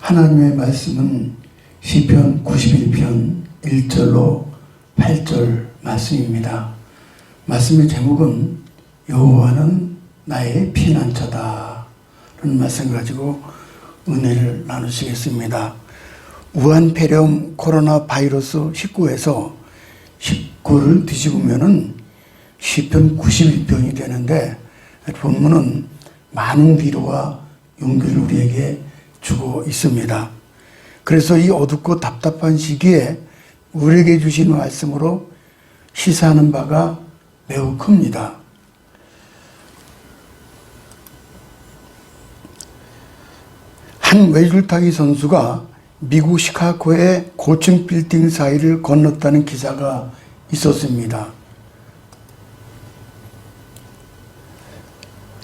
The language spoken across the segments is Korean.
하나님의 말씀은 시편 91편 1절로 8절 말씀입니다. 말씀의 제목은 여호와는 나의 피난처다 라는 말씀 가지고 은혜를 나누시겠습니다. 우한 폐렴 코로나 바이러스 19에서 19를 뒤집으면은 시편 91편이 되는데, 본문은 많은 위로와 용기를 우리에게 주고 있습니다. 그래서 이 어둡고 답답한 시기에 우리에게 주신 말씀으로 시사하는 바가 매우 큽니다. 한 외줄타기 선수가 미국 시카고의 고층 빌딩 사이를 건넜다는 기사가 있었습니다.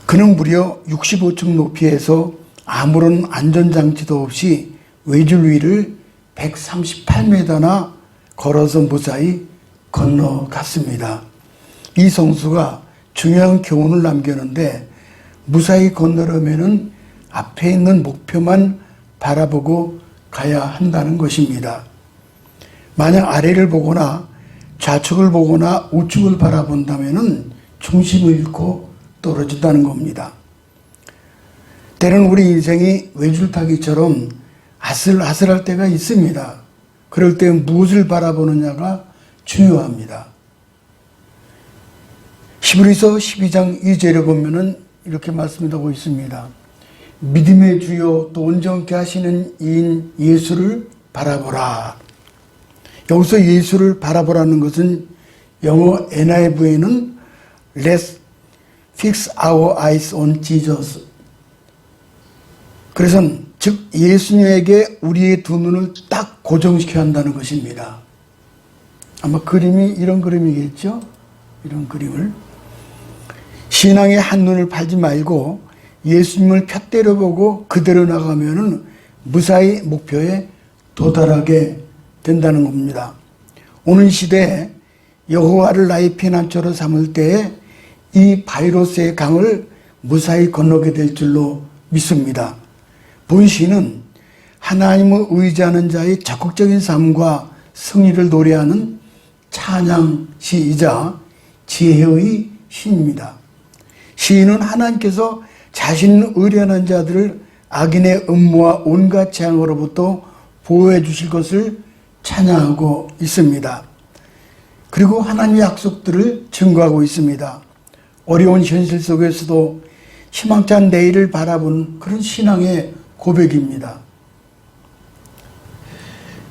그는 무려 65층 높이에서 아무런 안전장치도 없이 외줄 위를 138m나 걸어서 무사히 건너갔습니다. 이 선수가 중요한 교훈을 남겼는데, 무사히 건너려면은 앞에 있는 목표만 바라보고 가야 한다는 것입니다. 만약 아래를 보거나 좌측을 보거나 우측을 바라본다면은 중심을 잃고 떨어진다는 겁니다. 때는 우리 인생이 외줄타기처럼 아슬아슬할 때가 있습니다. 그럴 때 무엇을 바라보느냐가 중요합니다. 히브리서 12장 2절에 보면은 이렇게 말씀하고 있습니다. 믿음의 주요 또 온전케 하시는 이인 예수를 바라보라. 여기서 예수를 바라보라는 것은 영어 NIV에는 Let's fix our eyes on Jesus. 그래서 즉 예수님에게 우리의 두 눈을 딱 고정시켜야 한다는 것입니다. 아마 그림이 이런 그림이겠죠? 이런 그림을. 신앙의 한 눈을 팔지 말고 예수님을 푯대로 보고 그대로 나가면은 무사히 목표에 도달하게 된다는 겁니다. 오는 시대에 여호와를 나의 피난처로 삼을 때에 이 바이러스의 강을 무사히 건너게 될 줄로 믿습니다. 본 시는 하나님을 의지하는 자의 적극적인 삶과 승리를 노래하는 찬양 시이자 지혜의 시입니다. 시인은 하나님께서 자신을 의뢰하는 자들을 악인의 음모와 온갖 재앙으로부터 보호해 주실 것을 찬양하고 있습니다. 그리고 하나님의 약속들을 증거하고 있습니다. 어려운 현실 속에서도 희망찬 내일을 바라보는 그런 신앙의 고백입니다.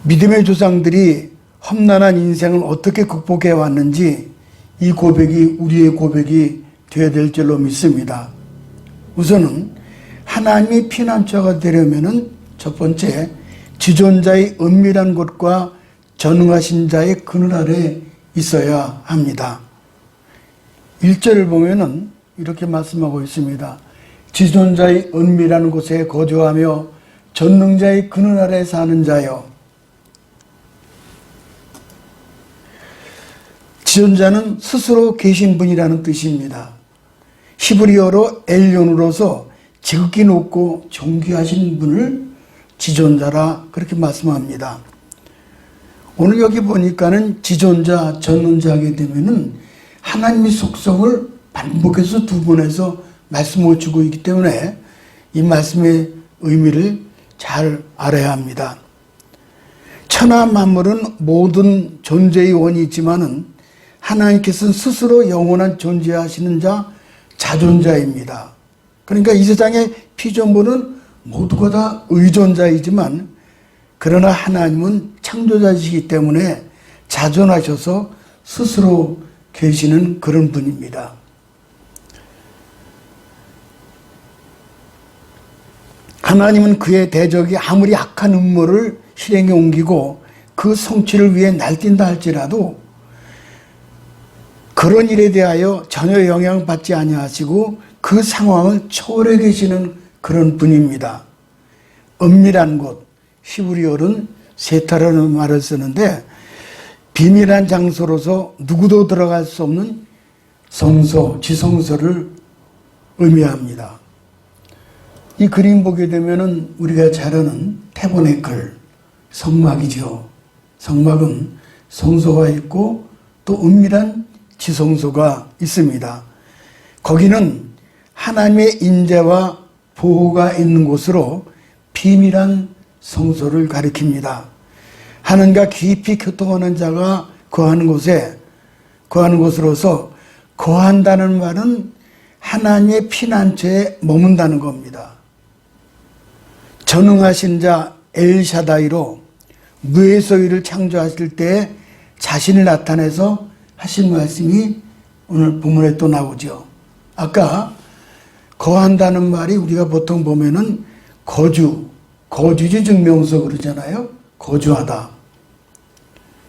믿음의 조상들이 험난한 인생을 어떻게 극복해 왔는지 이 고백이 우리의 고백이 되어야 될 줄로 믿습니다. 우선은 하나님의 피난처가 되려면은 첫 번째, 지존자의 은밀한 곳과 전능하신 자의 그늘 아래 있어야 합니다. 1절을 보면은 이렇게 말씀하고 있습니다. 지존자의 은밀한 곳에 거주하며 전능자의 그늘 아래 사는 자여. 지존자는 스스로 계신 분이라는 뜻입니다. 히브리어로 엘론으로서 지극히 높고 존귀하신 분을 지존자라 그렇게 말씀합니다. 오늘 여기 보니까는 지존자, 전능자 하게 되면은 하나님의 속성을 반복해서 두 번에서 말씀을 주고 있기 때문에 이 말씀의 의미를 잘 알아야 합니다. 천하 만물은 모든 존재의 원이 있지만은 하나님께서는 스스로 영원한 존재하시는 자, 자존자입니다. 그러니까 이 세상의 피조물은 모두가 다 의존자이지만, 그러나 하나님은 창조자이시기 때문에 자존하셔서 스스로 계시는 그런 분입니다. 하나님은 그의 대적이 아무리 악한 음모를 실행에 옮기고 그 성취를 위해 날뛴다 할지라도 그런 일에 대하여 전혀 영향받지 아니하시고 그 상황을 초월해 계시는 그런 분입니다. 은밀한 곳, 히브리어는 세타라는 말을 쓰는데 비밀한 장소로서 누구도 들어갈 수 없는 성소, 지성소를 의미합니다. 이 그림 보게 되면은 우리가 잘 아는 태보네클, 성막이죠. 성막은 성소가 있고 또 은밀한 지성소가 있습니다. 거기는 하나님의 인재와 보호가 있는 곳으로 비밀한 성소를 가리킵니다. 하나님과 깊이 교통하는 자가 거하는 곳으로서 거한다는 말은 하나님의 피난처에 머문다는 겁니다. 전능하신 자 엘샤다이로 무에서이를 창조하실 때 자신을 나타내서 하신 말씀이 오늘 본문에 또 나오죠. 아까 거한다는 말이 우리가 보통 보면은 거주지 증명서 그러잖아요. 거주하다.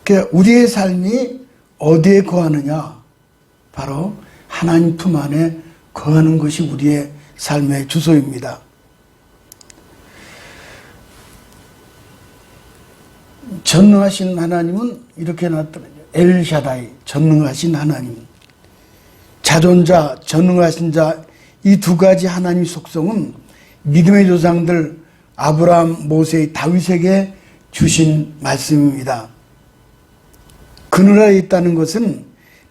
그러니까 우리의 삶이 어디에 거하느냐? 바로 하나님 품 안에 거하는 것이 우리의 삶의 주소입니다. 전능하신 하나님은 이렇게 나타나죠. 엘샤다이, 전능하신 하나님. 자존자, 전능하신 자, 이 두 가지 하나님의 속성은 믿음의 조상들 아브라함, 모세, 다윗에게 주신 말씀입니다. 그늘에 있다는 것은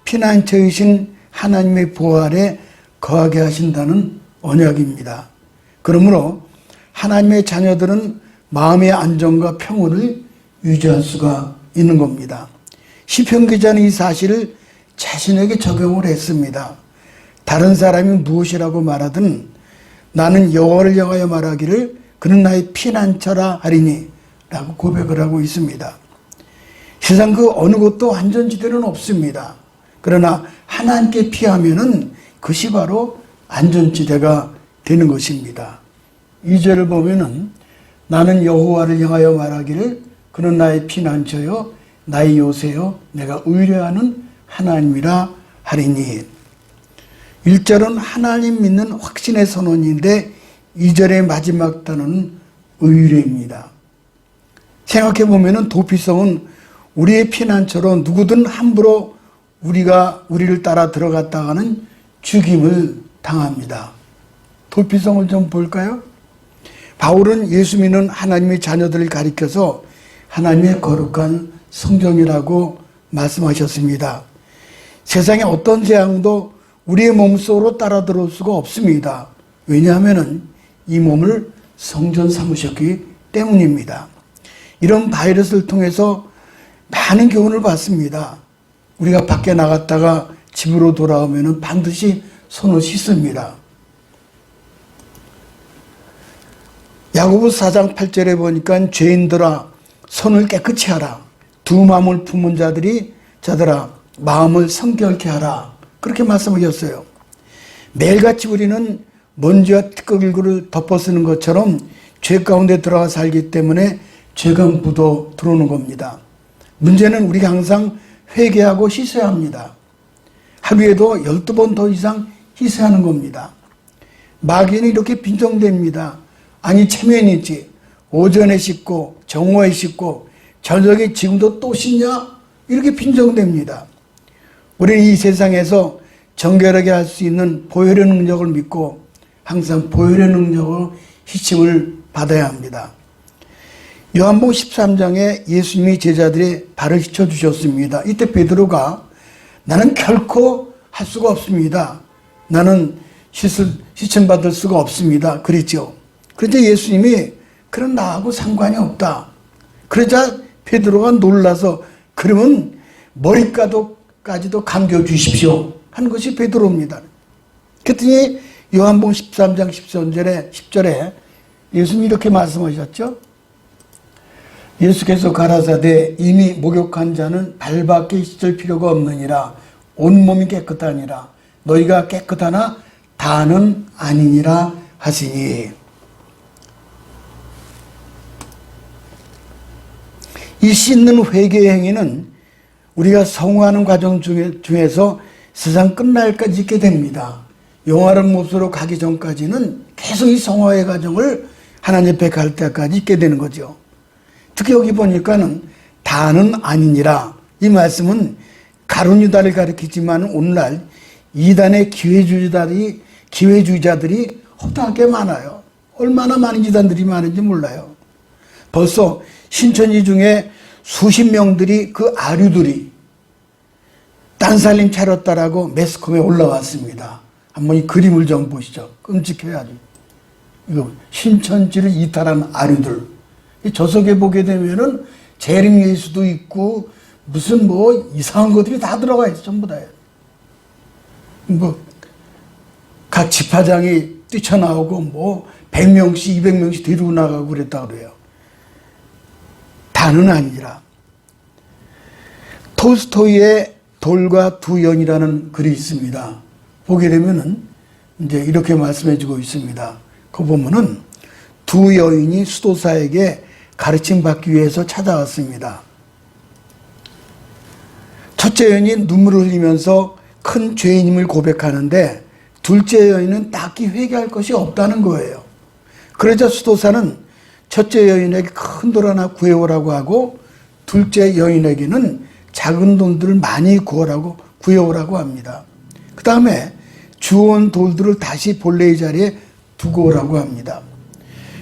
피난처이신 하나님의 보호 아래 거하게 하신다는 언약입니다. 그러므로 하나님의 자녀들은 마음의 안정과 평온을 유지할 수가 있는 겁니다. 시편 기자는 이 사실을 자신에게 적용을 했습니다. 다른 사람이 무엇이라고 말하든 나는 여호와를 향하여 말하기를 그는 나의 피난처라 하리니 라고 고백을 하고 있습니다. 세상 그 어느 곳도 안전지대는 없습니다. 그러나 하나님께 피하면은 그것이 바로 안전지대가 되는 것입니다. 2절을 보면은 나는 여호와를 향하여 말하기를 그는 나의 피난처요 나의 요새요 내가 의뢰하는 하나님이라 하리니. 1절은 하나님 믿는 확신의 선언인데 2절의 마지막 단어는 의뢰입니다. 생각해 보면은 도피성은 우리의 피난처로 누구든 함부로 우리를 따라 들어갔다가는 죽임을 당합니다. 도피성을 좀 볼까요? 바울은 예수 믿는 하나님의 자녀들을 가리켜서 하나님의 거룩한 성전이라고 말씀하셨습니다. 세상에 어떤 재앙도 우리의 몸속으로 따라 들어올 수가 없습니다. 왜냐하면 이 몸을 성전 삼으셨기 때문입니다. 이런 바이러스를 통해서 많은 교훈을 받습니다. 우리가 밖에 나갔다가 집으로 돌아오면 반드시 손을 씻습니다. 야고보 4장 8절에 보니까 죄인들아 손을 깨끗이 하라. 두 마음을 품은 자들아 마음을 성결케 하라. 그렇게 말씀하셨어요. 매일같이 우리는 먼지와 티끌을 덮어쓰는 것처럼 죄 가운데 들어가 살기 때문에 죄가 묻어 들어오는 겁니다. 문제는 우리가 항상 회개하고 씻어야 합니다. 하루에도 12번 더 이상 씻어야 하는 겁니다. 마귀는 이렇게 빈정됩니다. 아니 체면이지 오전에 씻고 정오에 씻고 저녁에 지금도 또 씻냐? 이렇게 빈정됩니다. 우리는 이 세상에서 정결하게 할 수 있는 보혈의 능력을 믿고 항상 보혈의 능력으로 씻임을 받아야 합니다. 요한복음 13장에 예수님이 제자들의 발을 씻어주셨습니다. 이때 베드로가 나는 결코 할 수가 없습니다. 나는 씻음 받을 수가 없습니다. 그랬죠. 그런데 예수님이 그런 나하고 상관이 없다. 그러자 베드로가 놀라서 그러면 머리카락까지도 감겨주십시오 하는 것이 베드로입니다. 그랬더니 요한복음 13장 10절에 예수님이 이렇게 말씀하셨죠. 예수께서 가라사대 이미 목욕한 자는 발밖에 씻을 필요가 없느니라. 온몸이 깨끗하니라. 너희가 깨끗하나 다는 아니니라 하시니. 이 씻는 회개의 행위는 우리가 성화하는 과정 중에서 세상 끝날까지 있게 됩니다. 영화로운 모습으로 가기 전까지는 계속 이 성화의 과정을 하나님 앞에 갈 때까지 있게 되는 거죠. 특히 여기 보니까는 다는 아니니라. 이 말씀은 가룟 유다를 가리키지만 오늘날 이단의 기회주의자들이 허다하게 많아요. 얼마나 많은 이단들이 많은지 몰라요. 벌써 신천지 중에 수십 명들이 그 아류들이 딴살림 차렸다라고 매스컴에 올라왔습니다. 한번 이 그림을 좀 보시죠. 끔찍해야죠. 이거 신천지를 이탈한 아류들. 이 저석에 보게 되면은 재림 예수도 있고 무슨 뭐 이상한 것들이 다 들어가 있어. 전부 다. 뭐 각 지파장이 뛰쳐나오고 뭐 100명씩 200명씩 데리고 나가고 그랬다 그래요. 다는 아니라 톨스토이의 돌과 두 연이라는 글이 있습니다. 보게 되면은 이제 이렇게 말씀해 주고 있습니다. 그 보면은 두 여인이 수도사에게 가르침 받기 위해서 찾아왔습니다. 첫째 여인이 눈물을 흘리면서 큰 죄인임을 고백하는데 둘째 여인은 딱히 회개할 것이 없다는 거예요. 그러자 수도사는 첫째 여인에게 큰 돌 하나 구해오라고 하고 둘째 여인에게는 작은 돌들을 많이 구해오라고 합니다. 그 다음에 주워온 돌들을 다시 본래의 자리에 두고 오라고 합니다.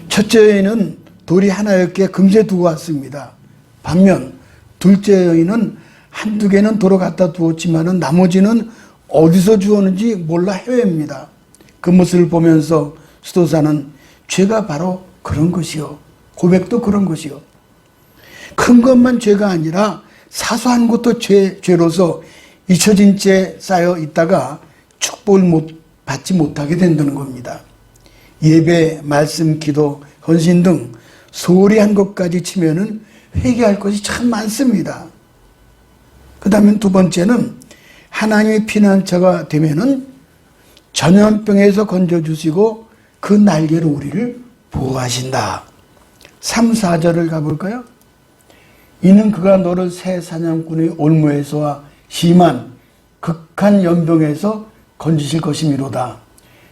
첫째 여인은 돌이 하나였기에 금세 두고 왔습니다. 반면 둘째 여인은 한두 개는 도로 갖다 두었지만 나머지는 어디서 주었는지 몰라 헤매입니다. 그 모습을 보면서 수도사는 죄가 바로 그런 것이요. 고백도 그런 것이요. 큰 것만 죄가 아니라 사소한 것도 죄로서 잊혀진 채 쌓여 있다가 축복을 받지 못하게 된다는 겁니다. 예배, 말씀, 기도, 헌신 등 소홀히 한 것까지 치면은 회개할 것이 참 많습니다. 그 다음에 두 번째는 하나님의 피난처가 되면은 전염병에서 건져주시고 그 날개로 우리를 보호하신다. 3, 4절을 가볼까요? 이는 그가 너를 새 사냥꾼의 올무에서와 심한 극한 연병에서 건지실 것이미로다.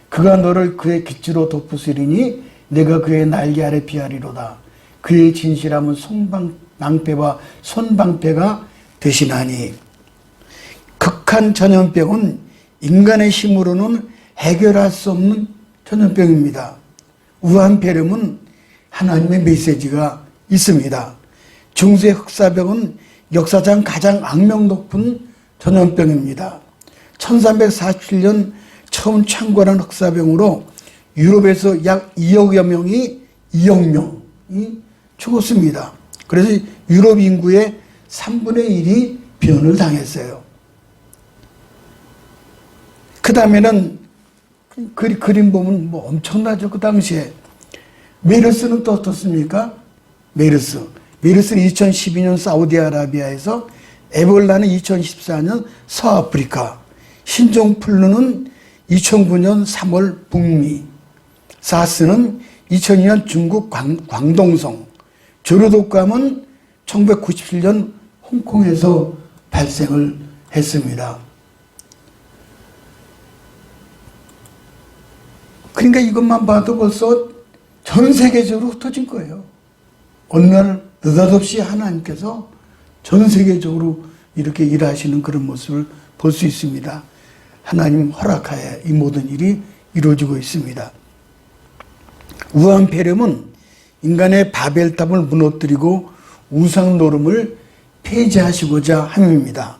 그가 너를 그의 깃으로 덮으시리니 내가 그의 날개 아래 피하리로다. 그의 진실함은 낭패와 손방패가 되시나니. 극한 전염병은 인간의 힘으로는 해결할 수 없는 전염병입니다. 우한폐렴은 하나님의 메시지가 있습니다. 중세 흑사병은 역사상 가장 악명 높은 전염병입니다. 1347년 처음 창궐한 흑사병으로 유럽에서 약 2억여 명이 죽었습니다. 그래서 유럽 인구의 3분의 1이 변을 당했어요. 그 다음에는 그림 보면 뭐 엄청나죠. 그 당시에 메르스는 또 어떻습니까? 메르스는 2012년 사우디아라비아에서, 에볼라는 2014년 서아프리카, 신종플루는 2009년 3월 북미, 사스는 2002년 중국 광동성, 조류독감은 1997년 홍콩에서 발생을 했습니다. 그러니까 이것만 봐도 벌써 전 세계적으로 흩어진 거예요. 어느 날 느닷없이 하나님께서 전 세계적으로 이렇게 일하시는 그런 모습을 볼 수 있습니다. 하나님 허락하에 이 모든 일이 이루어지고 있습니다. 우한폐렴은 인간의 바벨탑을 무너뜨리고 우상 노름을 폐지하시고자 함입니다.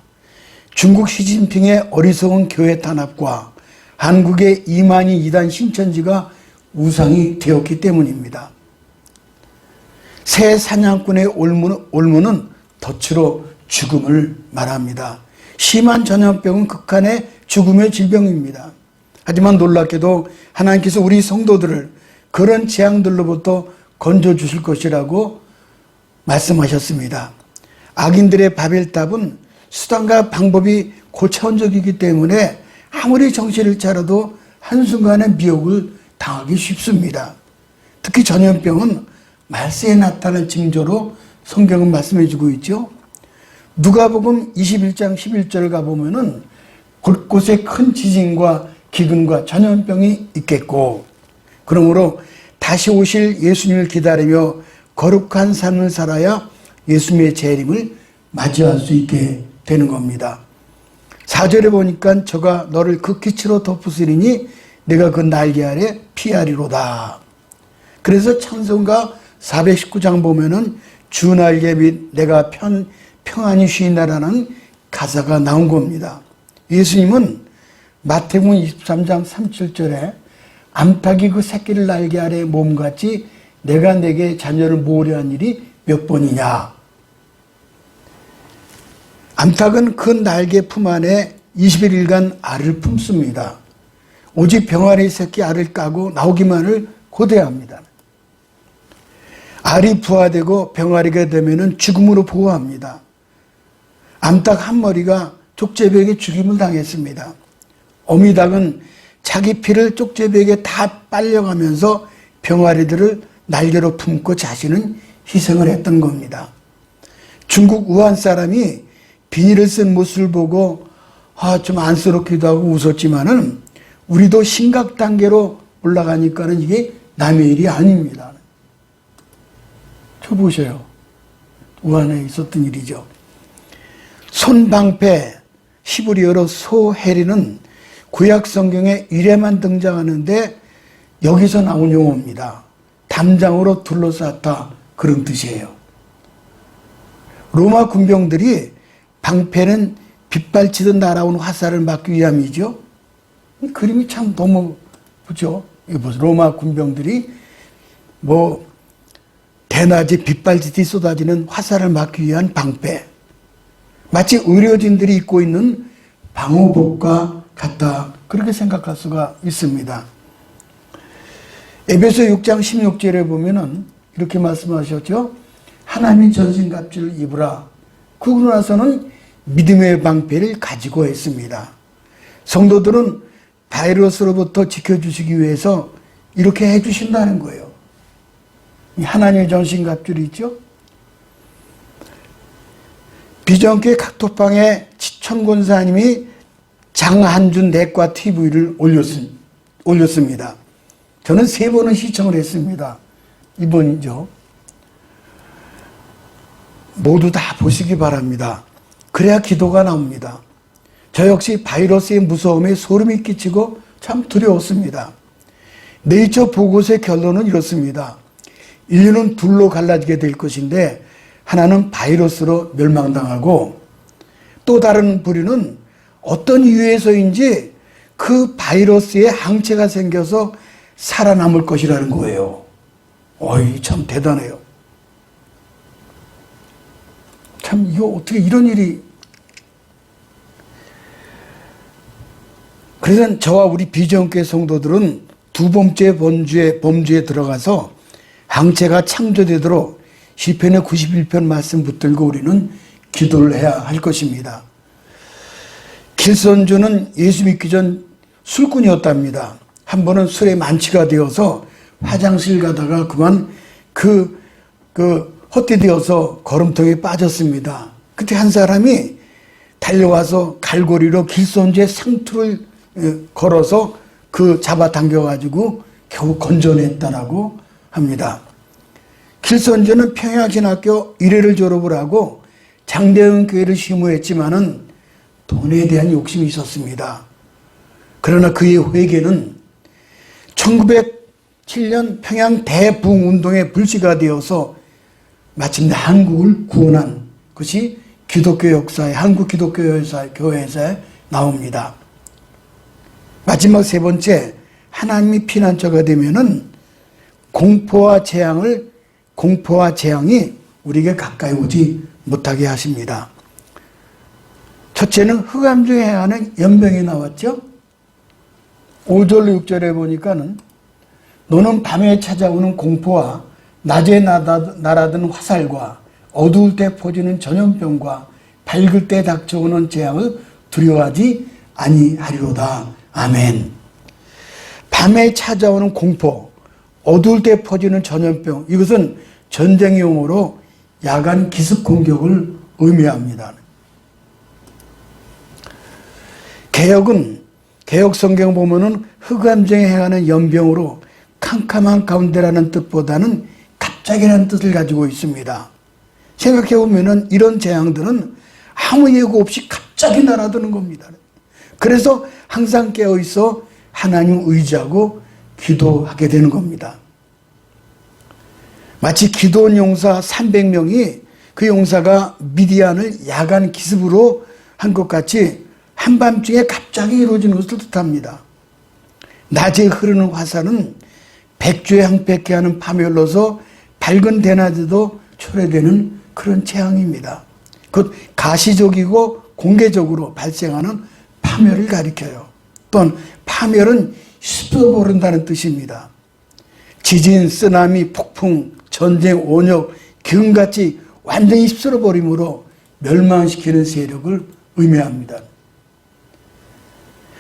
중국 시진핑의 어리석은 교회 탄압과 한국의 이만희 이단 신천지가 우상이 되었기 때문입니다. 새 사냥꾼의 올무는 덫으로 죽음을 말합니다. 심한 전염병은 극한의 죽음의 질병입니다. 하지만 놀랍게도 하나님께서 우리 성도들을 그런 재앙들로부터 건져주실 것이라고 말씀하셨습니다. 악인들의 바벨탑은 수단과 방법이 고차원적이기 때문에 아무리 정신을 차려도 한순간에 미혹을 당하기 쉽습니다. 특히 전염병은 말세에 나타날 징조로 성경은 말씀해 주고 있죠. 누가복음 21장 11절을 가보면은 곳곳에 큰 지진과 기근과 전염병이 있겠고, 그러므로 다시 오실 예수님을 기다리며 거룩한 삶을 살아야 예수님의 재림을 맞이할 수 있게 되는 겁니다. 4절에 보니까 저가 너를 그 깃으로 덮으시리니 내가 그 날개 아래 피하리로다. 그래서 찬송가 419장 보면은 주 날개 및 내가 평안히 쉬인다라는 가사가 나온 겁니다. 예수님은 마태복음 23장 37절에 암탉이 그 새끼를 날개 아래 몸같이 내가 내게 자녀를 모으려 한 일이 몇 번이냐. 암탉은 그 날개 품 안에 21일간 알을 품습니다. 오직 병아리 새끼 알을 까고 나오기만을 고대합니다. 알이 부화되고 병아리가 되면 죽음으로 보호합니다. 암탉 한 마리가 족제비에게 죽임을 당했습니다. 어미닭은 자기 피를 족제비에게 다 빨려가면서 병아리들을 날개로 품고 자신은 희생을 했던 겁니다. 중국 우한 사람이 비닐을 쓴 모습을 보고 좀 안쓰럽기도 하고 웃었지만은 우리도 심각 단계로 올라가니까는 이게 남의 일이 아닙니다. 저 보세요. 우한에 있었던 일이죠. 손방패, 히브리어로 소해리는 구약 성경에 이래만 등장하는데 여기서 나온 용어입니다. 담장으로 둘러쌌다, 그런 뜻이에요. 로마 군병들이 방패는 빗발치듯 날아온 화살을 막기 위함이죠. 이 그림이 참 너무 그죠? 이거 보세요. 로마 군병들이 대낮에 빗발치듯이 쏟아지는 화살을 막기 위한 방패. 마치 의료진들이 입고 있는 방호복과 같다, 그렇게 생각할 수가 있습니다. 에베소 6장 16절에 보면은 이렇게 말씀하셨죠. 하나님의 전신갑주를 입으라. 그러고 나서는 믿음의 방패를 가지고 했습니다. 성도들은 바이러스로부터 지켜주시기 위해서 이렇게 해주신다는 거예요. 하나님의 전신갑주를 있죠. 비전교회 각토방에 지천권사님이 장한준 내과 TV를 올렸습니다. 저는 3번은 시청을 했습니다. 이번이죠. 모두 다 보시기 바랍니다. 그래야 기도가 나옵니다. 저 역시 바이러스의 무서움에 소름이 끼치고 참 두려웠습니다. 네이처 보고서의 결론은 이렇습니다. 인류는 둘로 갈라지게 될 것인데 하나는 바이러스로 멸망당하고 또 다른 부류는 어떤 이유에서인지 그 바이러스에 항체가 생겨서 살아남을 것이라는 거예요. 어이, 참 대단해요. 참 이거 어떻게 이런 일이. 그래서 저와 우리 비전교회 성도들은 두 번째 범주에 들어가서 항체가 창조되도록 시편의 91편 말씀 붙들고 우리는 기도를 해야 할 것입니다. 길선주는 예수 믿기 전 술꾼이었답니다. 한 번은 술에 만취가 되어서 화장실 가다가 그만 헛디뎌서 걸음통에 빠졌습니다. 그때 한 사람이 달려와서 갈고리로 길선주의 상투를 걸어서 잡아당겨가지고 겨우 건져냈다라고 합니다. 길선주는 평양신학교 1회를 졸업을 하고 장대현 교회를 시무했지만은 돈에 대한 욕심이 있었습니다. 그러나 그의 회개는 1907년 평양 대부흥운동의 불씨가 되어서 마침내 한국을 구원한 것이 기독교 역사의 한국기독교교회에서 나옵니다. 마지막 3번째, 하나님이 피난처가 되면은 공포와 재앙이 우리에게 가까이 오지 못하게 하십니다. 첫째는 흑암 중에 행하는 연병이 나왔죠. 5절로 6절에 보니까는 너는 밤에 찾아오는 공포와 낮에 날아드는 화살과 어두울 때 퍼지는 전염병과 밝을 때 닥쳐오는 재앙을 두려워하지 아니하리로다. 아멘. 밤에 찾아오는 공포, 어두울 때 퍼지는 전염병, 이것은 전쟁 용어로 야간 기습 공격을 의미합니다. 개혁 성경 보면은 흑암 중에 행하는 연병으로 캄캄한 가운데라는 뜻보다는 갑자기라는 뜻을 가지고 있습니다. 생각해 보면은 이런 재앙들은 아무 예고 없이 갑자기 날아드는 겁니다. 그래서 항상 깨어 있어 하나님 의지하고 기도하게 되는 겁니다. 마치 기드온 용사 300명이 그 용사가 미디안을 야간 기습으로 한 것 같이 한밤중에 갑자기 이루어지는 것을 뜻합니다. 낮에 흐르는 화살은 백주에 항백해 하는 파멸로서 밝은 대낮에도 초래되는 그런 재앙입니다. 곧 가시적이고 공개적으로 발생하는 파멸을 가리켜요. 또한 파멸은 씹어버린다는 뜻입니다. 지진, 쓰나미, 폭풍, 전쟁, 온역, 기근같이 완전히 휩쓸어버림으로 멸망시키는 세력을 의미합니다.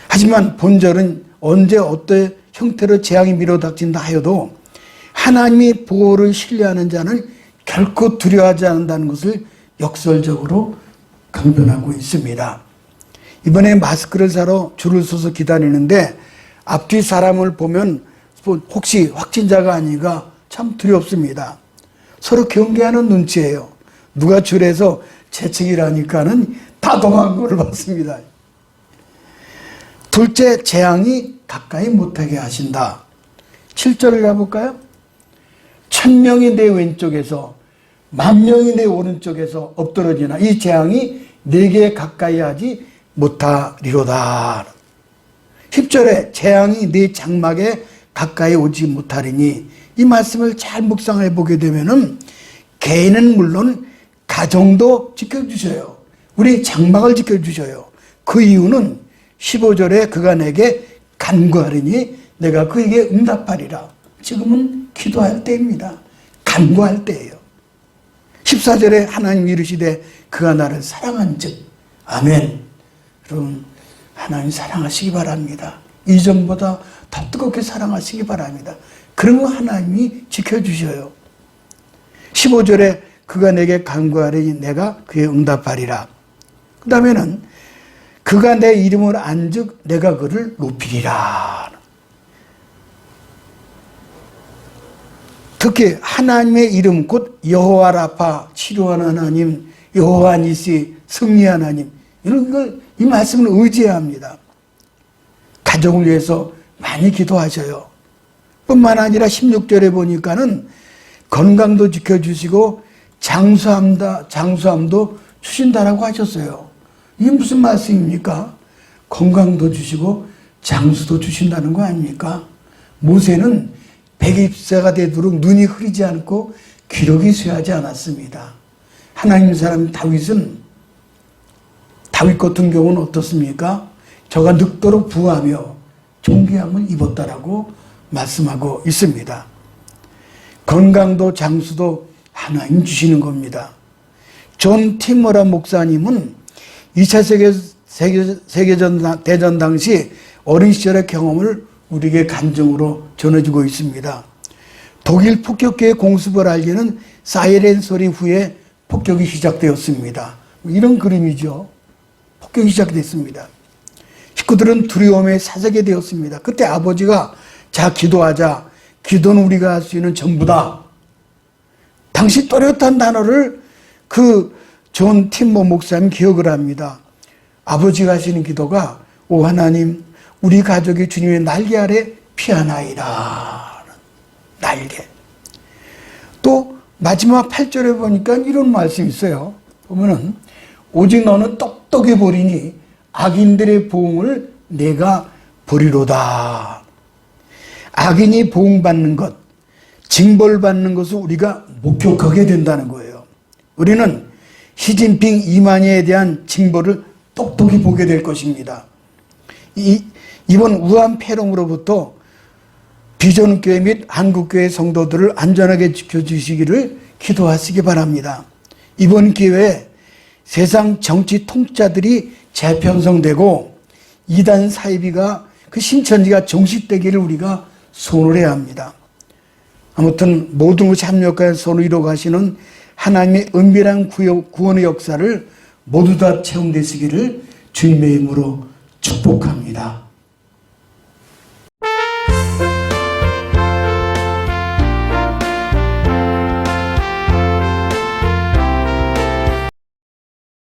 하지만 본절은 언제 어떤 형태로 재앙이 밀어닥친다 하여도 하나님의 보호를 신뢰하는 자는 결코 두려워하지 않는다는 것을 역설적으로 강변하고 있습니다. 이번에 마스크를 사러 줄을 서서 기다리는데 앞뒤 사람을 보면 혹시 확진자가 아닌가 참 두렵습니다. 서로 경계하는 눈치예요. 누가 줄에서 재채기를 하니까는 다 도망을 받습니다. 둘째, 재앙이 가까이 못하게 하신다. 7절을 가볼까요? 1000명이 내 왼쪽에서 10,000명이 내 오른쪽에서 엎드러지나 이 재앙이 내게 가까이 하지 못하리로다. 10절에 재앙이 내 장막에 가까이 오지 못하리니 이 말씀을 잘 묵상해 보게 되면은 개인은 물론 가정도 지켜주셔요. 우리 장막을 지켜주셔요. 그 이유는 15절에 그가 내게 간구하리니 내가 그에게 응답하리라. 지금은 기도할 때입니다. 간구할 때예요. 14절에 하나님 이르시되 그가 나를 사랑한즉 아멘. 여러분 하나님 사랑하시기 바랍니다. 이전보다 더 뜨겁게 사랑하시기 바랍니다. 그런 거 하나님이 지켜주셔요. 15절에 그가 내게 간구하리니 내가 그에 응답하리라. 그 다음에는 그가 내 이름을 안즉 내가 그를 높이리라. 특히 하나님의 이름 곧 여호와 라파 치료하는 하나님, 여호와 니시 승리 하나님, 이런 걸 이 말씀을 의지해야 합니다. 가족을 위해서 많이 기도하셔요. 뿐만 아니라 16절에 보니까는 건강도 지켜주시고 장수함도 주신다라고 하셨어요. 이게 무슨 말씀입니까? 건강도 주시고 장수도 주신다는 거 아닙니까? 모세는 120세가 되도록 눈이 흐리지 않고 기력이 쇠하지 않았습니다. 하나님 사람 다윗 같은 경우는 어떻습니까? 저가 늙도록 부하며 존귀함을 입었다라고 말씀하고 있습니다. 건강도 장수도 하나님 주시는 겁니다. 존 티머라 목사님은 2차 세계대전 당시 어린 시절의 경험을 우리에게 간증으로 전해주고 있습니다. 독일 폭격기의 공습을 알리는 사이렌 소리 후에 폭격이 시작되었습니다. 이런 그림이죠. 폭격이 시작됐습니다. 식구들은 두려움에 사색이 되었습니다. 그때 아버지가 자 기도하자. 기도는 우리가 할 수 있는 전부다. 당시 또렷한 단어를 그 존 팀머 목사님 기억을 합니다. 아버지가 하시는 기도가 오 하나님 우리 가족이 주님의 날개 아래 피하나이다. 날개. 또 마지막 8절에 보니까 이런 말씀이 있어요. 보면은 오직 너는 똑똑히 보리니 악인들의 보응을 내가 보리로다. 악인이 보응받는 것, 징벌받는 것을 우리가 목격하게 된다는 거예요. 우리는 시진핑 이만희에 대한 징벌을 똑똑히 보게 될 것입니다. 이번 우한 폐렴으로부터 비전교회 및 한국교회 성도들을 안전하게 지켜주시기를 기도하시기 바랍니다. 이번 기회에 세상 정치 통치자들이 재편성되고 이단 사이비가 그 신천지가 종식되기를 우리가 소원해야 합니다. 아무튼 모든 것이 합력하여 손을 이루어가시는 하나님의 은밀한 구원의 역사를 모두 다 체험되시기를 주님의 이름으로 축복합니다.